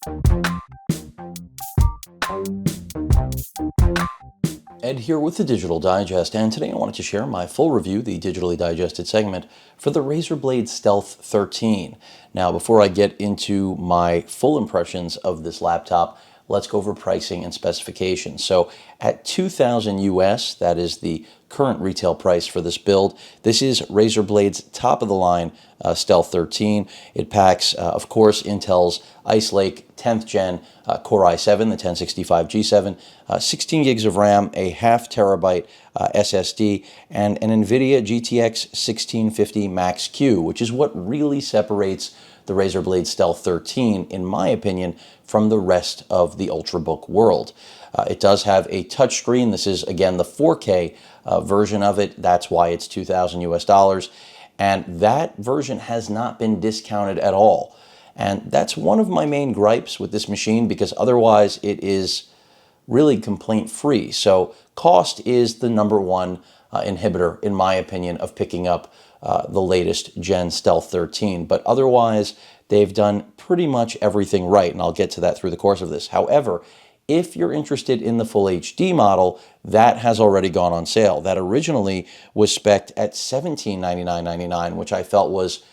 Ed here with the Digital Digest, and today I wanted to share my full review, the digitally digested segment, for the Razer Blade Stealth 13. Now, before I get into my full impressions of this laptop, let's go over pricing and specifications. So at $2,000 US, that is the current retail price for this build. This is Razer Blade's top-of-the-line Stealth 13. It packs, of course, Intel's Ice Lake 10th Gen Core i7, the 1065 G7, 16 gigs of RAM, a half terabyte SSD, and an Nvidia GTX 1650 Max-Q, which is what really separates the Razer Blade Stealth 13, in my opinion, from the rest of the Ultrabook world. It does have a touchscreen. This is, again, the 4K version of it. That's why it's $2,000 US. And that version has not been discounted at all. And that's one of my main gripes with this machine, because otherwise it is really complaint-free. So cost is the number one inhibitor, in my opinion, of picking up the latest Gen Stealth 13. But otherwise, they've done pretty much everything right, and I'll get to that through the course of this. However, if you're interested in the full HD model, that has already gone on sale. That originally was spec'd at $1799.99, which I felt was,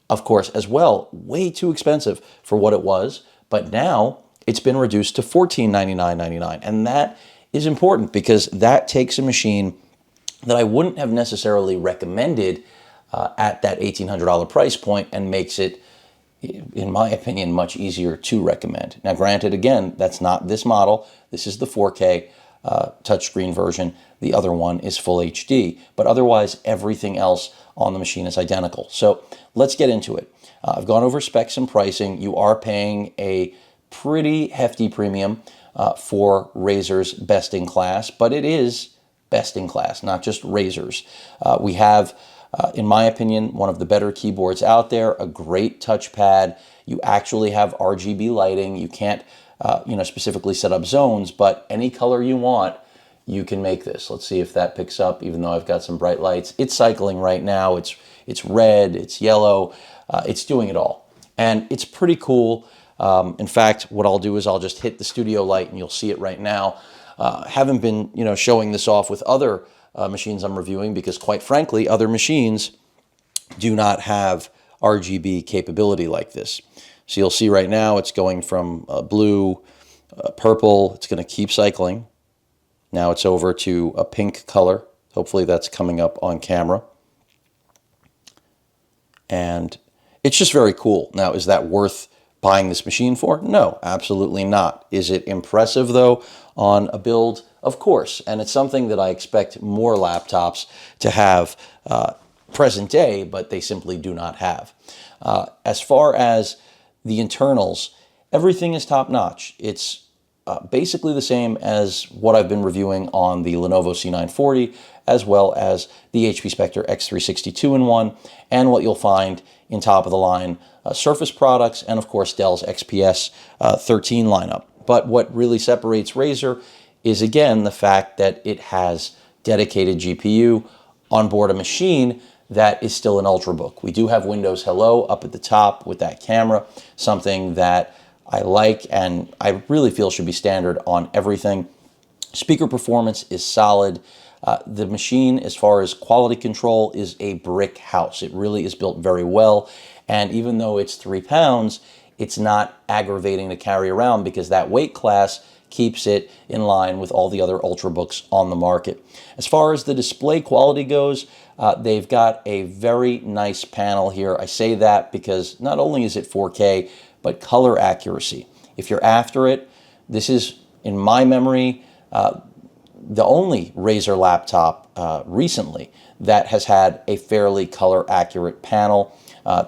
of course, as well, way too expensive for what it was. But now it's been reduced to $1499.99. And that is important, because that takes a machine that I wouldn't have necessarily recommended at that $1,800 price point and makes it, in my opinion, much easier to recommend. Now, granted, again, that's not this model. This is the 4K touchscreen version. The other one is full HD. But otherwise, everything else on the machine is identical. So let's get into it. I've gone over specs and pricing. You are paying a pretty hefty premium for Razer's best-in-class, but it is best-in-class, not just Razer's. We have, in my opinion, one of the better keyboards out there, a great touchpad. You actually have RGB lighting. You can't specifically set up zones, but any color you want, you can make this. Let's see if that picks up, even though I've got some bright lights. It's cycling right now. It's red, it's yellow, it's doing it all. And it's pretty cool. In fact, what I'll do is I'll just hit the studio light and you'll see it right now. Haven't been, showing this off with other machines I'm reviewing, because quite frankly, other machines do not have RGB capability like this. So you'll see right now it's going from blue, purple. It's going to keep cycling. Now it's over to a pink color. Hopefully that's coming up on camera. And it's just very cool. Now, is that worth buying this machine for? No, absolutely not. Is it impressive, though, on a build? Of course. And it's something that I expect more laptops to have present day, but they simply do not have. As far as the internals, everything is top-notch. It's basically the same as what I've been reviewing on the Lenovo C940, as well as the HP Spectre X360 2-in-1, and what you'll find in top-of-the-line Surface products, and of course Dell's XPS 13 lineup. But what really separates Razer is, again, the fact that it has dedicated GPU on board a machine that is still an Ultrabook. We do have Windows Hello up at the top with that camera, something that I like and I really feel should be standard on everything. Speaker performance is solid. The machine, as far as quality control, is a brick house. It really is built very well. And even though it's 3 pounds, it's not aggravating to carry around, because that weight class keeps it in line with all the other Ultrabooks on the market. As far as the display quality goes, they've got a very nice panel here. I say that because not only is it 4K, but color accuracy. If you're after it, this is, in my memory, the only Razer laptop recently that has had a fairly color accurate panel.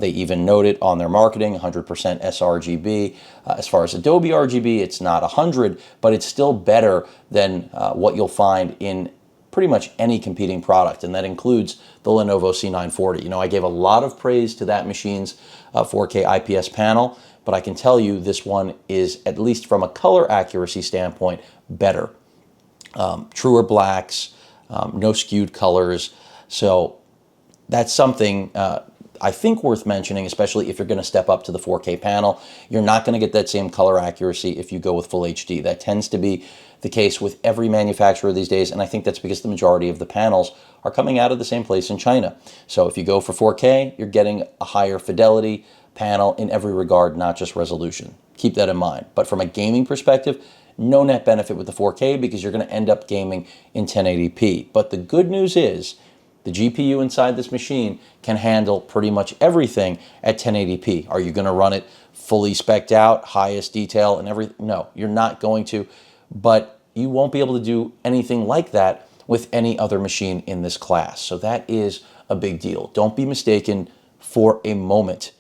They even note it on their marketing, 100% sRGB. As far as Adobe RGB, it's not 100, but it's still better than what you'll find in pretty much any competing product, and that includes the Lenovo C940. I gave a lot of praise to that machine's 4K IPS panel, but I can tell you this one is, at least from a color accuracy standpoint, better. Truer blacks, no skewed colors. So that's something I think worth mentioning, especially if you're going to step up to the 4K panel. You're not going to get that same color accuracy if you go with Full HD. That tends to be the case with every manufacturer these days, and I think that's because the majority of the panels are coming out of the same place in China. So if you go for 4K, you're getting a higher fidelity panel in every regard, not just resolution. Keep that in mind. But from a gaming perspective, no net benefit with the 4K because you're going to end up gaming in 1080p. But the good news is the GPU inside this machine can handle pretty much everything at 1080p. Are you going to run it fully spec'd out, highest detail and everything? No, you're not going to, but you won't be able to do anything like that with any other machine in this class. So that is a big deal. Don't be mistaken for a moment.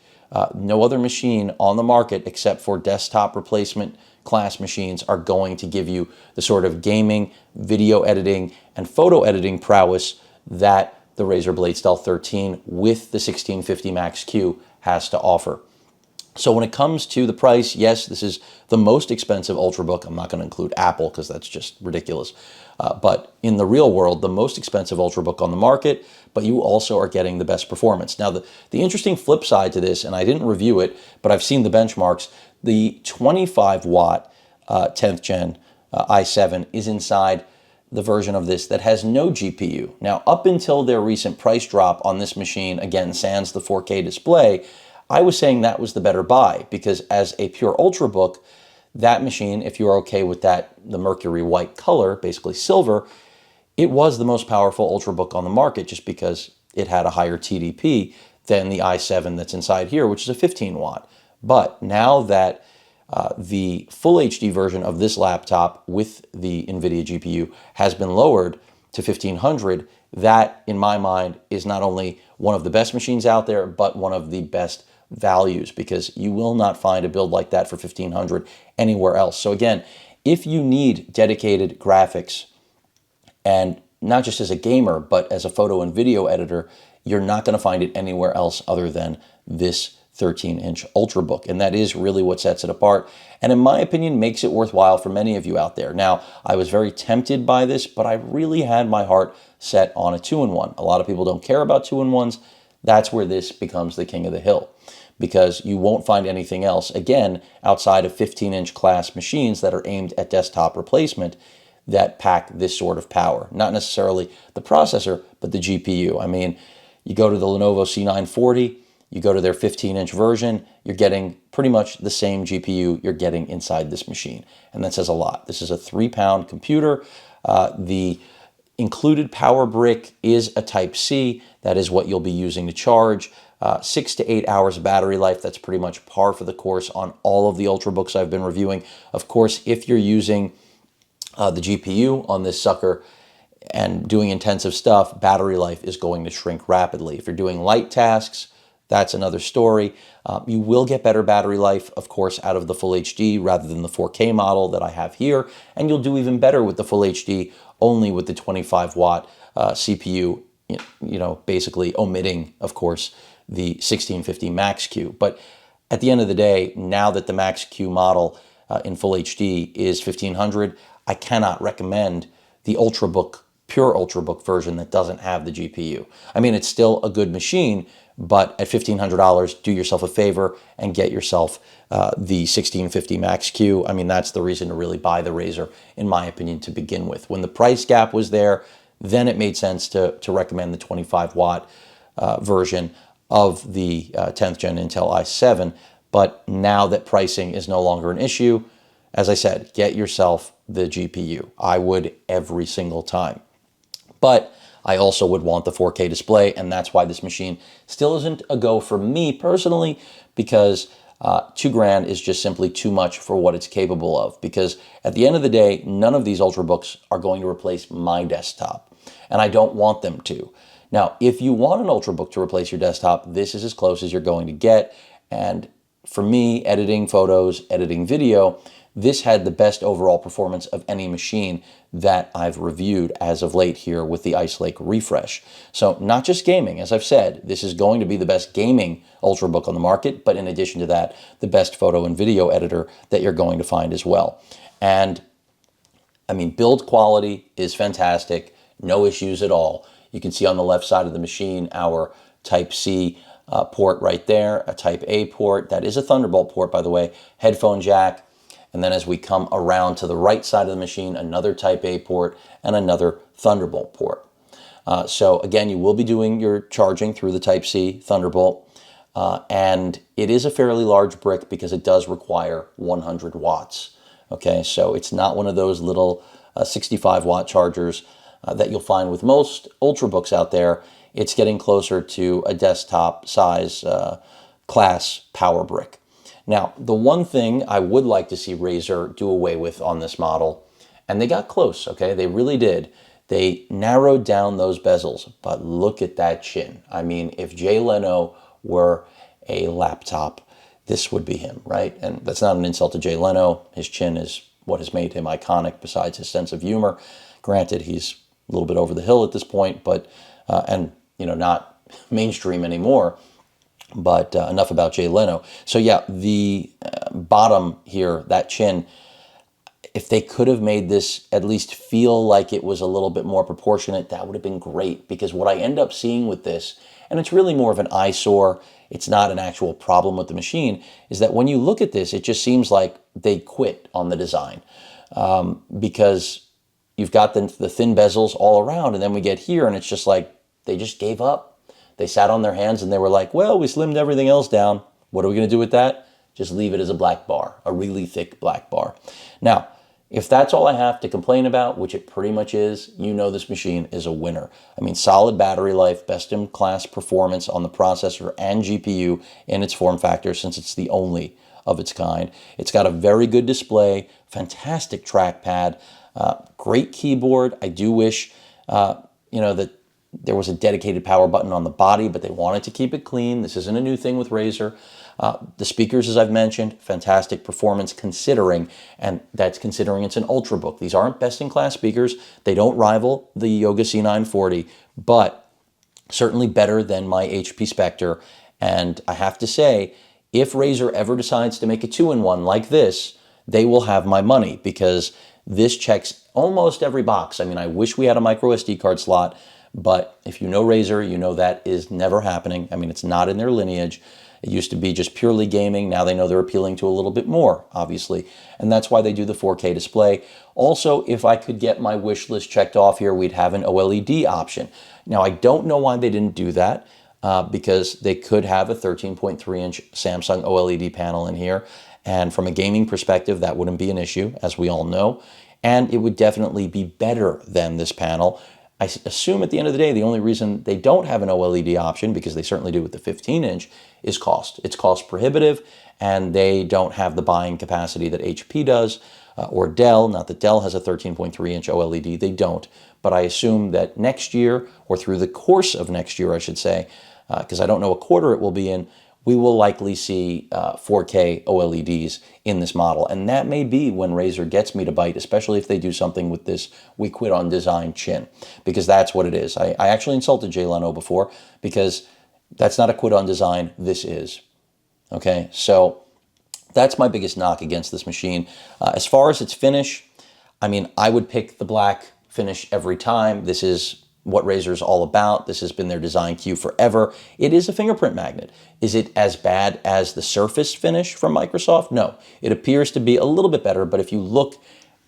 No other machine on the market except for desktop replacement class machines are going to give you the sort of gaming, video editing, and photo editing prowess that the Razer Blade Stealth 13 with the 1650 Max-Q has to offer. So when it comes to the price, yes, this is the most expensive Ultrabook. I'm not going to include Apple because that's just ridiculous. But in the real world, the most expensive Ultrabook on the market, but you also are getting the best performance. Now, the interesting flip side to this, and I didn't review it, but I've seen the benchmarks, the 25 watt 10th gen i7 is inside the version of this that has no GPU. Now, up until their recent price drop on this machine, again, sans the 4K display, I was saying that was the better buy because as a pure Ultrabook, that machine, if you're okay with that, the mercury white color, basically silver, it was the most powerful Ultrabook on the market just because it had a higher TDP than the i7 that's inside here, which is a 15 watt. But now that the full HD version of this laptop with the Nvidia GPU has been lowered to 1500, that, in my mind, is not only one of the best machines out there, but one of the best values because you will not find a build like that for 1500 anywhere else. So again, if you need dedicated graphics, and not just as a gamer, but as a photo and video editor, you're not going to find it anywhere else other than this 13-inch Ultrabook. And that is really what sets it apart. And in my opinion, makes it worthwhile for many of you out there. Now, I was very tempted by this, but I really had my heart set on a 2-in-1. A lot of people don't care about 2-in-1s. That's where this becomes the king of the hill because you won't find anything else, again, outside of 15-inch class machines that are aimed at desktop replacement that pack this sort of power. Not necessarily the processor, but the GPU. I mean, you go to the Lenovo C940, you go to their 15-inch version, you're getting pretty much the same GPU you're getting inside this machine. And that says a lot. This is a 3-pound computer. The included power brick is a Type-C. That is what you'll be using to charge. 6 to 8 hours of battery life. That's pretty much par for the course on all of the Ultrabooks I've been reviewing. Of course, if you're using the GPU on this sucker and doing intensive stuff, battery life is going to shrink rapidly. If you're doing light tasks, that's another story. You will get better battery life, of course, out of the Full HD rather than the 4K model that I have here. And you'll do even better with the Full HD only with the 25 watt CPU, basically omitting, of course, the 1650 Max-Q. But at the end of the day, now that the Max-Q model in Full HD is 1500, I cannot recommend the Ultrabook, pure Ultrabook version that doesn't have the GPU. I mean, it's still a good machine, but at $1,500, do yourself a favor and get yourself the 1650 Max-Q. I mean, that's the reason to really buy the Razer, in my opinion, to begin with. When the price gap was there, then it made sense to recommend the 25 watt version of the 10th gen Intel i7. But now that pricing is no longer an issue, as I said, get yourself the GPU. I would every single time. But I also would want the 4K display, and that's why this machine still isn't a go for me personally, because $2,000 is just simply too much for what it's capable of. Because at the end of the day, none of these Ultrabooks are going to replace my desktop, and I don't want them to. Now, if you want an Ultrabook to replace your desktop, this is as close as you're going to get. And for me, editing photos, editing video, this had the best overall performance of any machine that I've reviewed as of late here with the Ice Lake refresh. So not just gaming, as I've said, this is going to be the best gaming Ultrabook on the market, but in addition to that, the best photo and video editor that you're going to find as well. And I mean, build quality is fantastic, no issues at all. You can see on the left side of the machine our Type-C port right there, a Type A port. That is a Thunderbolt port, by the way, headphone jack. And then as we come around to the right side of the machine, another Type A port and another Thunderbolt port. So again, you will be doing your charging through the Type C Thunderbolt. And it is a fairly large brick because it does require 100 watts. Okay, so it's not one of those little 65 watt chargers that you'll find with most Ultrabooks out there. It's getting closer to a desktop size class power brick. Now, the one thing I would like to see Razer do away with on this model, and they got close, okay? They really did. They narrowed down those bezels, but look at that chin. I mean, if Jay Leno were a laptop, this would be him, right? And that's not an insult to Jay Leno. His chin is what has made him iconic besides his sense of humor. Granted, he's a little bit over the hill at this point, but, and, you know, not mainstream anymore. But enough about Jay Leno. So yeah, the bottom here, that chin, if they could have made this at least feel like it was a little bit more proportionate, that would have been great. Because what I end up seeing with this, and it's really more of an eyesore, it's not an actual problem with the machine, is that when you look at this, it just seems like they quit on the design. Because you've got the thin bezels all around, and then we get here, and it's just like they just gave up. They sat on their hands and they were like, well, we slimmed everything else down. What are we going to do with that? Just leave it as a black bar, a really thick black bar. Now, if that's all I have to complain about, which it pretty much is, you know this machine is a winner. I mean, solid battery life, best in class performance on the processor and GPU in its form factor, since it's the only of its kind. It's got a very good display, fantastic trackpad, great keyboard. I do wish, you know, that there was a dedicated power button on the body, but they wanted to keep it clean. This isn't a new thing with Razer. The speakers, as I've mentioned, fantastic performance considering, and that's considering it's an Ultrabook. These aren't best-in-class speakers. They don't rival the Yoga C940, but certainly better than my HP Spectre. And I have to say, if Razer ever decides to make a 2-in-1 like this, they will have my money, because this checks almost every box. I mean, I wish we had a micro SD card slot, but if you know Razer, you know that is never happening. I mean, it's not in their lineage. It used to be just purely gaming. Now they know they're appealing to a little bit more, obviously. And that's why they do the 4K display. Also, if I could get my wish list checked off here, we'd have an OLED option. Now, I don't know why they didn't do that, because they could have a 13.3-inch Samsung OLED panel in here. And from a gaming perspective, that wouldn't be an issue, as we all know. And it would definitely be better than this panel. I assume at the end of the day, the only reason they don't have an OLED option, because they certainly do with the 15-inch, is cost. It's cost prohibitive, and they don't have the buying capacity that HP does, or Dell. Not that Dell has a 13.3-inch OLED, they don't. But I assume that next year, or through the course of next year, I should say, because I don't know what quarter it will be in, we will likely see 4K OLEDs in this model. And that may be when Razer gets me to bite, especially if they do something with this "we quit on design" chin, because that's what it is. I actually insulted Jay Leno before, because that's not a quit on design, this is. Okay, so that's my biggest knock against this machine. As far as its finish, I mean, I would pick the black finish every time. This is what Razer's all about. This has been their design cue forever. It is a fingerprint magnet. Is it as bad as the Surface finish from Microsoft? No. It appears to be a little bit better, but if you look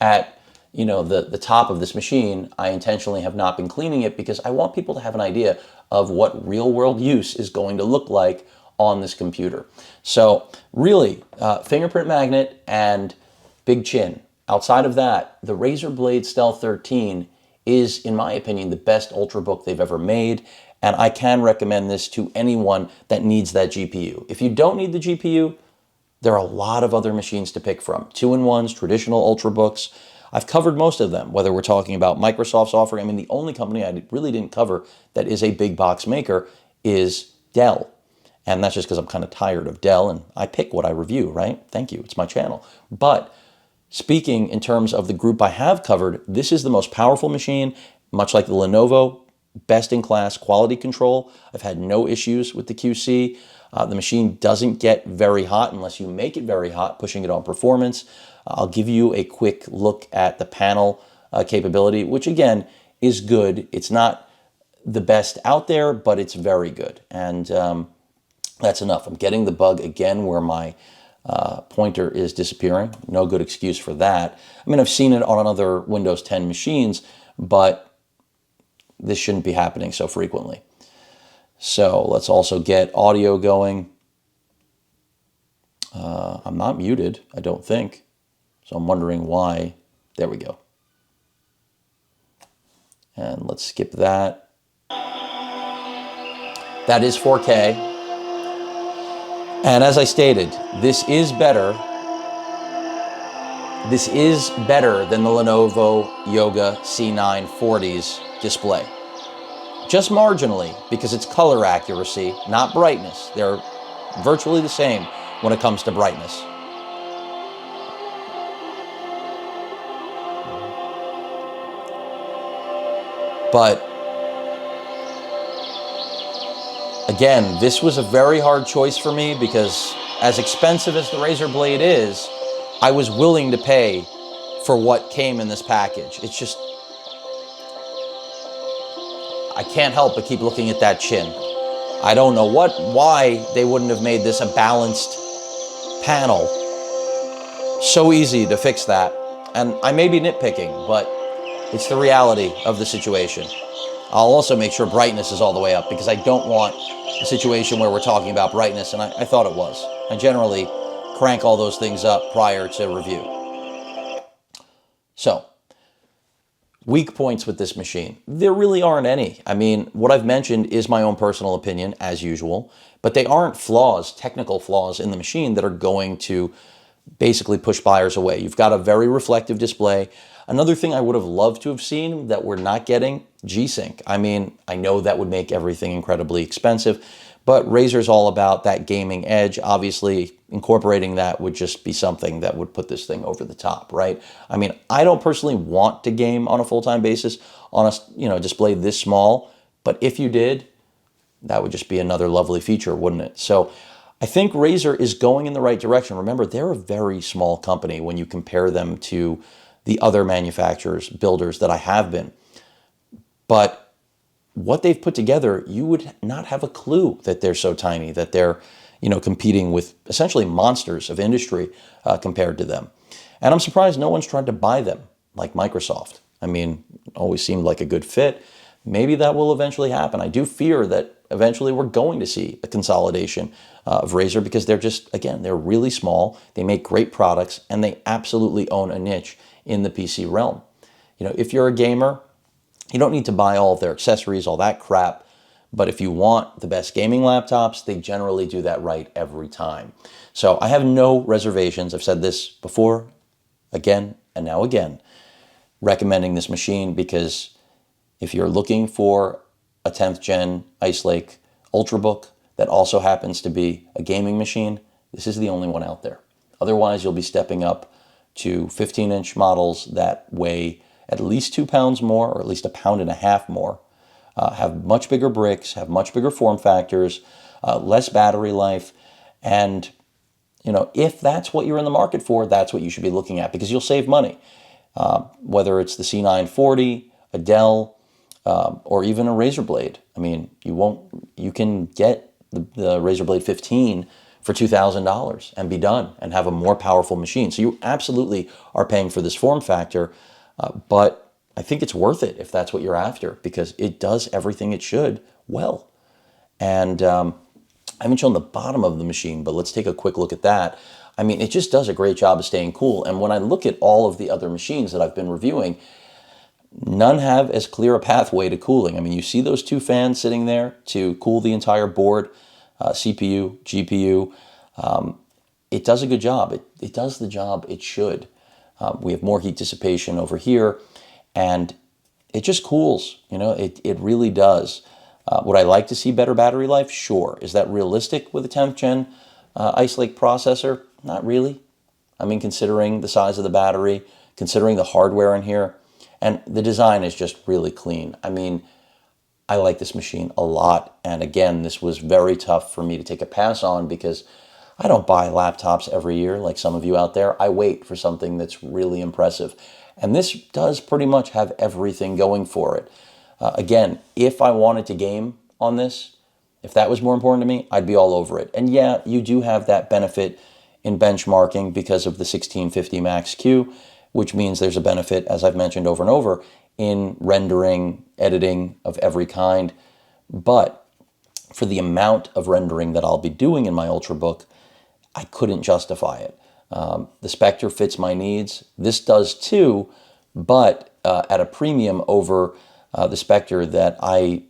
at, you know, the top of this machine, I intentionally have not been cleaning it because I want people to have an idea of what real-world use is going to look like on this computer. So really, fingerprint magnet and big chin. Outside of that, the Razer Blade Stealth 13 is, in my opinion, the best Ultrabook they've ever made, and I can recommend this to anyone that needs that GPU. If you don't need the GPU, there are a lot of other machines to pick from. 2-in-1s, traditional Ultrabooks. I've covered most of them, whether we're talking about Microsoft's offering. I mean, the only company I really didn't cover that is a big box maker is Dell. And that's just because I'm kind of tired of Dell, and I pick what I review, right? Thank you, it's my channel. But speaking in terms of the group I have covered, this is the most powerful machine, much like the Lenovo, best-in-class quality control. I've had no issues with the QC. The machine doesn't get very hot unless you make it very hot, pushing it on performance. I'll give you a quick look at the panel capability, which again is good. It's not the best out there, but it's very good. And That's enough. I'm getting the bug again where my pointer is disappearing. No good excuse for that. I mean, I've seen it on other Windows 10 machines, but this shouldn't be happening so frequently. So let's also get audio going. I'm not muted, I don't think. So I'm wondering why. There we go. And let's skip that. That is 4K. And as I stated, this is better. This is better than the Lenovo Yoga C940's display. Just marginally, because it's color accuracy, not brightness. They're virtually the same when it comes to brightness. But again, this was a very hard choice for me because as expensive as the Razer Blade is, I was willing to pay for what came in this package. It's just, I can't help but keep looking at that chin. I don't know why they wouldn't have made this a balanced panel. So easy to fix that. And I may be nitpicking, but it's the reality of the situation. I'll also make sure brightness is all the way up because I don't want a situation where we're talking about brightness, and I thought it was. I generally crank all those things up prior to review. So, weak points with this machine. There really aren't any. I mean, what I've mentioned is my own personal opinion, as usual, but they aren't flaws, technical flaws in the machine that are going to basically push buyers away. You've got a very reflective display. Another thing I would have loved to have seen that we're not getting, G-Sync. I mean, I know that would make everything incredibly expensive, but Razer's all about that gaming edge. Obviously, incorporating that would just be something that would put this thing over the top, right? I mean, I don't personally want to game on a full-time basis on a display this small, but if you did, that would just be another lovely feature, wouldn't it? So I think Razer is going in the right direction. Remember, they're a very small company when you compare them to the other manufacturers, builders that I have been. But what they've put together, you would not have a clue that they're so tiny, that they're, competing with essentially monsters of industry compared to them. And I'm surprised no one's tried to buy them like Microsoft. I mean, always seemed like a good fit. Maybe that will eventually happen. I do fear that eventually we're going to see a consolidation of Razer because they're just, again, they're really small. They make great products and they absolutely own a niche in the PC realm. If you're a gamer, you don't need to buy all of their accessories, all that crap. But if you want the best gaming laptops, they generally do that right every time. So I have no reservations. I've said this before, again, and now again, recommending this machine because if you're looking for a 10th gen Ice Lake Ultrabook that also happens to be a gaming machine, this is the only one out there. Otherwise, you'll be stepping up to 15-inch models that weigh at least 2 pounds more, or at least 1.5 pounds more, have much bigger bricks, have much bigger form factors, less battery life, and if that's what you're in the market for, that's what you should be looking at because you'll save money. Whether it's the C940, a Dell, or even a Razer Blade. I mean, you can get the Razer Blade 15 for $2,000 and be done and have a more powerful machine. So you absolutely are paying for this form factor, but I think it's worth it if that's what you're after because it does everything it should well. And I haven't shown the bottom of the machine, but let's take a quick look at that. I mean, it just does a great job of staying cool. And when I look at all of the other machines that I've been reviewing, none have as clear a pathway to cooling. I mean, you see those two fans sitting there to cool the entire board, CPU, GPU. It does a good job. It does the job it should. We have more heat dissipation over here, and it just cools. It really does. Would I like to see better battery life? Sure. Is that realistic with a 10th gen Ice Lake processor? Not really. I mean, considering the size of the battery, considering the hardware in here, and the design is just really clean. I mean, I like this machine a lot. And again, this was very tough for me to take a pass on because I don't buy laptops every year like some of you out there. I wait for something that's really impressive. And this does pretty much have everything going for it. Again, if I wanted to game on this, If that was more important to me, I'd be all over it. And yeah, you do have that benefit in benchmarking because of the 1650 Max Q, which means there's a benefit, as I've mentioned over and over, in rendering, editing of every kind. But for the amount of rendering that I'll be doing in my Ultrabook, I couldn't justify it. The Spectre fits my needs. This does too, but at a premium over the Spectre that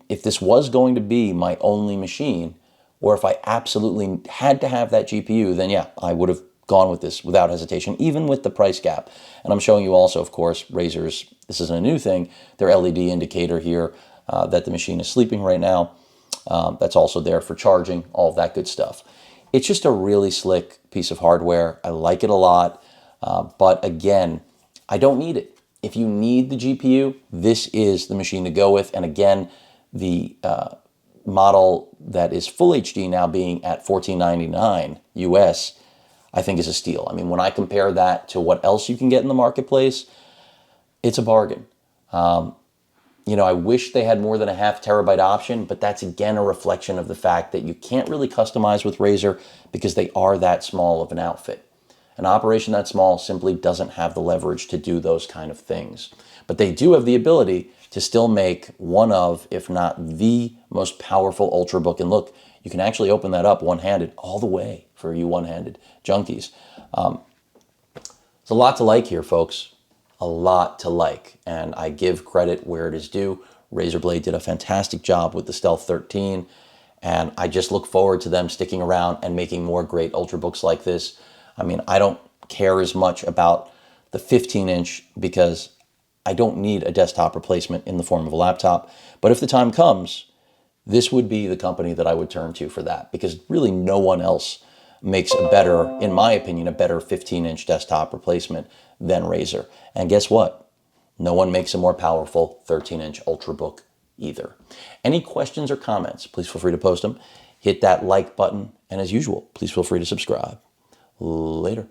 if this was going to be my only machine, or if I absolutely had to have that GPU, then yeah, I would have gone with this without hesitation, even with the price gap. And I'm showing you also, of course, Razer's, this isn't a new thing, their LED indicator here that the machine is sleeping right now. That's also there for charging, all of that good stuff. It's just a really slick piece of hardware. I like it a lot, but again, I don't need it. If you need the GPU, this is the machine to go with. And again, the model that is full HD now being at $14.99 US, I think is a steal. I mean, when I compare that to what else you can get in the marketplace, it's a bargain. You know, I wish they had more than a 0.5 terabyte option, but that's again a reflection of the fact that you can't really customize with Razer because they are that small of an outfit. An operation that small simply doesn't have the leverage to do those kind of things. But they do have the ability to still make one of, if not the most powerful Ultrabook. And look, you can actually open that up one-handed all the way for you one-handed junkies. There's a lot to like here, folks. A lot to like, and I give credit where it is due. Razer Blade did a fantastic job with the Stealth 13, and I just look forward to them sticking around and making more great Ultrabooks like this. I mean, I don't care as much about the 15-inch because I don't need a desktop replacement in the form of a laptop, but if the time comes, this would be the company that I would turn to for that, because really no one else makes a better, in my opinion, a better 15-inch desktop replacement than Razer. And guess what? No one makes a more powerful 13-inch Ultrabook either. Any questions or comments, please feel free to post them. Hit that like button, and as usual, please feel free to subscribe. Later.